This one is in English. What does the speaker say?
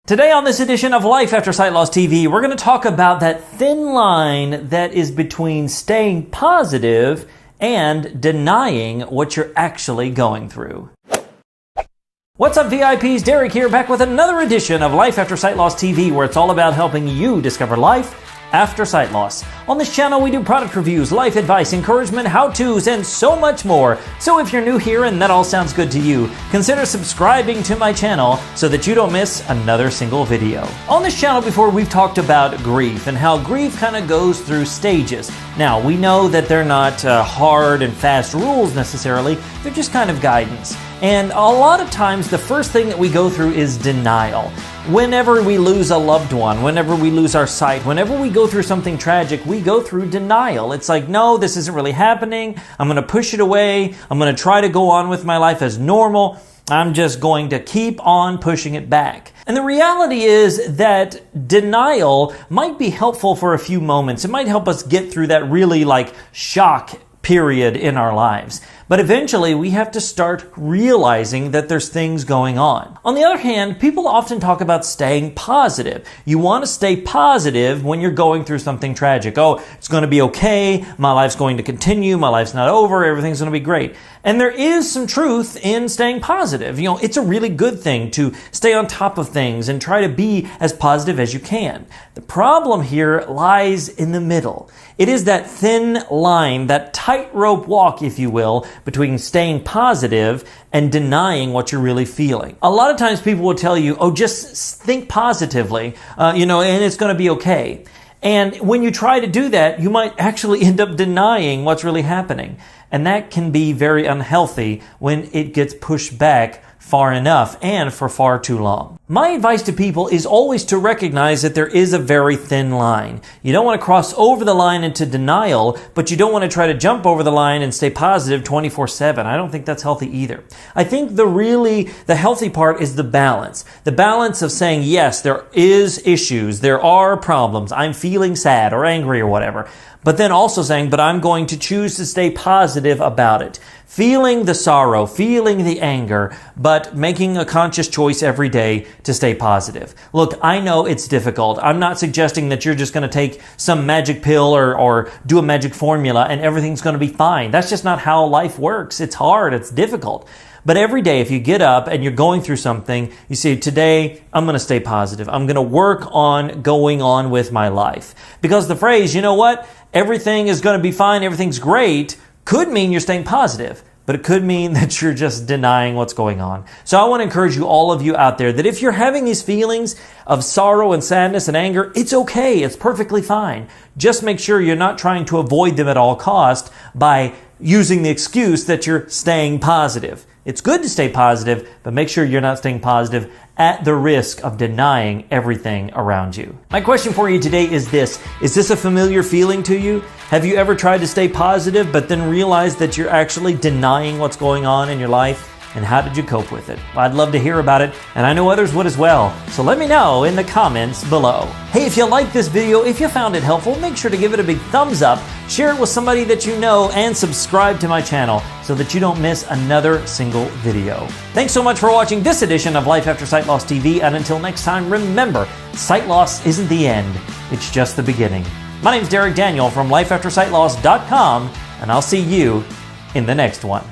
Today on this edition of Life After Sight Loss TV, we're going to talk about that thin line that is between staying positive and denying what you're actually going through. What's up, VIPs? Derek here, back with another edition of Life After Sight Loss TV, where it's all about helping you discover life after sight loss. On this channel, we do product reviews, life advice, encouragement, how-tos, and so much more. So if you're new here and that all sounds good to you, consider subscribing to my channel so that you don't miss another single video. On this channel before, we've talked about grief and how grief kind of goes through stages. Now, we know that they're not hard and fast rules necessarily, they're just kind of guidance. And a lot of times, the first thing that we go through is denial. Whenever we lose a loved one, whenever we lose our sight, whenever we go through something tragic, we go through denial. It's like, no, this isn't really happening. I'm going to push it away. I'm going to try to go on with my life as normal. I'm just going to keep on pushing it back. And the reality is that denial might be helpful for a few moments. It might help us get through that really shock period in our lives. But eventually we have to start realizing that there's things going on. On the other hand, people often talk about staying positive. You want to stay positive when you're going through something tragic. Oh, it's going to be okay. My life's going to continue. My life's not over. Everything's going to be great. And there is some truth in staying positive. It's a really good thing to stay on top of things and try to be as positive as you can. The problem here lies in the middle. It is that thin line, that tightrope walk, if you will, between staying positive and denying what you're really feeling. A lot of times people will tell you, oh, just think positively, and it's going to be okay. And when you try to do that, you might actually end up denying what's really happening. And that can be very unhealthy when it gets pushed back far enough and for far too long. My advice to people is always to recognize that there is a very thin line. You don't want to cross over the line into denial, but you don't want to try to jump over the line and stay positive 24/7. I don't think that's healthy either. I think the healthy part is the balance. The balance of saying, yes, there is issues, there are problems, I'm feeling sad or angry or whatever. But then also saying, but I'm going to choose to stay positive about it. Feeling the sorrow, feeling the anger, but making a conscious choice every day to stay positive. Look, I know it's difficult. I'm not suggesting that you're just going to take some magic pill or do a magic formula and everything's going to be fine. That's just not how life works. It's hard. It's difficult. But every day, if you get up and you're going through something, you say, today, I'm going to stay positive. I'm going to work on going on with my life. Because the phrase, you know what? Everything is going to be fine, everything's great, could mean you're staying positive, but it could mean that you're just denying what's going on. So I want to encourage you, all of you out there, that if you're having these feelings of sorrow and sadness and anger, it's okay, it's perfectly fine. Just make sure you're not trying to avoid them at all cost by using the excuse that you're staying positive. It's good to stay positive, but make sure you're not staying positive at the risk of denying everything around you. My question for you today is this. Is this a familiar feeling to you? Have you ever tried to stay positive, but then realized that you're actually denying what's going on in your life? And how did you cope with it? Well, I'd love to hear about it, and I know others would as well. So let me know in the comments below. Hey, if you liked this video, if you found it helpful, make sure to give it a big thumbs up, share it with somebody that you know, and subscribe to my channel so that you don't miss another single video. Thanks so much for watching this edition of Life After Sight Loss TV, and until next time, remember, sight loss isn't the end, it's just the beginning. My name's Derek Daniel from LifeAfterSightLoss.com, and I'll see you in the next one.